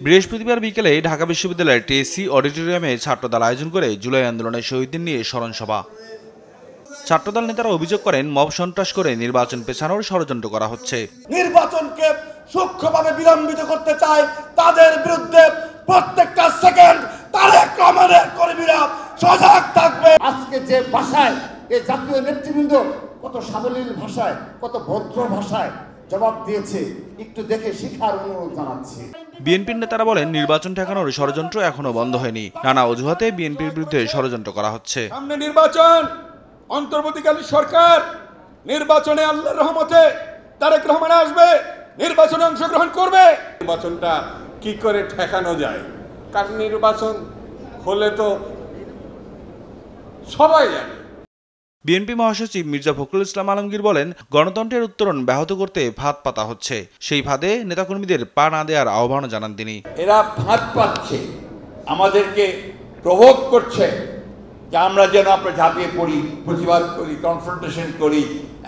বৃহস্পতিবার বিকেলে ঢাকা বিশ্ববিদ্যালয়ের টিএসসি অডিটোরিয়ামে ছাত্রদল আয়োজন করে জুলাই আন্দোলনের শহীদদের নিয়ে স্মরণ সভা। ছাত্রদল নেতারা অভিযোগ করেন, মব সন্ত্রাস করে নির্বাচন পেছানোর ষড়যন্ত্র করা হচ্ছে। নির্বাচনকে সূক্ষ্মভাবে বিলম্বিত করতে চায়, তাদের বিরুদ্ধে প্রত্যেকটা সেকেন্ড তারেক রহমানের কর্মীরা সজাগ থাকবে। আজকে যে ভাষায় এই জাতীয় নেতৃবৃন্দ কত সাবলীল ভাষায়, কত ভদ্র ভাষায় জবাব দিয়েছে, একটু দেখে শিক্ষার অনুরোধ জানাচ্ছি। বিএনপির নেতারা বলেন, নির্বাচন ঠেকানোর ষড়যন্ত্র এখনো বন্ধ হয়নি। নানা অজুহাতে বিএনপির বিরুদ্ধে ষড়যন্ত্র করা হচ্ছে। সামনে নির্বাচন, অন্তর্বর্তীকালীন সরকার, নির্বাচনে আল্লাহর রহমতে তারেক রহমান আসবে, নির্বাচনে অংশগ্রহণ করবে। নির্বাচনটা কি করে ঠেকানো যায়? কারণ নির্বাচন হলে তো সবাই জানে। বিএনপি মহাসচিব মির্জা ফখরুল ইসলাম আলমগীর বলেন, গণতন্ত্রের উত্তরণ ব্যাহত করতে ফাঁদ পাতা হচ্ছে। সেই ফাঁদে নেতাকর্মীদের পা না দেওয়ার আহ্বান জানান তিনি। এরা ফাঁদ পাচ্ছে, আমাদেরকে প্রভোগ করছে যে আমরা যেন আমরা ঝাঁপিয়ে পড়ি, প্রতিবাদ করি, কনফ্রন্টেশন করি,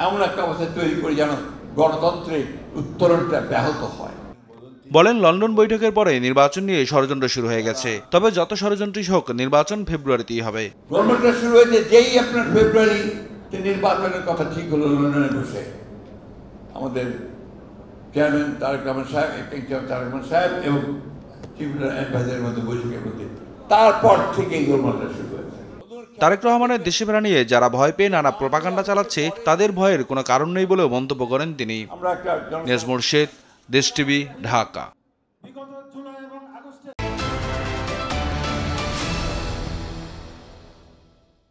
এমন একটা অবস্থা তৈরি করি যেন গণতন্ত্রের উত্তরণটা ব্যাহত হয়। বলেন, লন্ডন বৈঠকের পরে নির্বাচন নিয়ে ষড়যন্ত্র শুরু হয়ে গেছে। তবে যত ষড়যন্ত্রই হোক, নির্বাচন ফেব্রুয়ারিতেই হবে। গণতন্ত্র শুরু হয়েছে যেই আপনার ফেব্রুয়ারিতে নির্বাচনের কথা ঠিক হলো লন্ডনে বসে আমাদের চেয়ারম্যান তারেক রহমান সাহেব এবং চিফ অ্যাডভাইজারের মধ্যে বৈঠকের মধ্যে, তারপর থেকেই গণতন্ত্র শুরু হয়েছে। তারেক রহমানের দেশে ফেরা নিয়ে যারা ভয় পেয়ে নানা প্রপাগান্ডা চালাচ্ছে, তাদের ভয়ের কোনো কারণ নেই বলেও মন্তব্য করেন তিনি। নিয়াজ মুর্শেদ, দেশ টিভি, ঢাকা।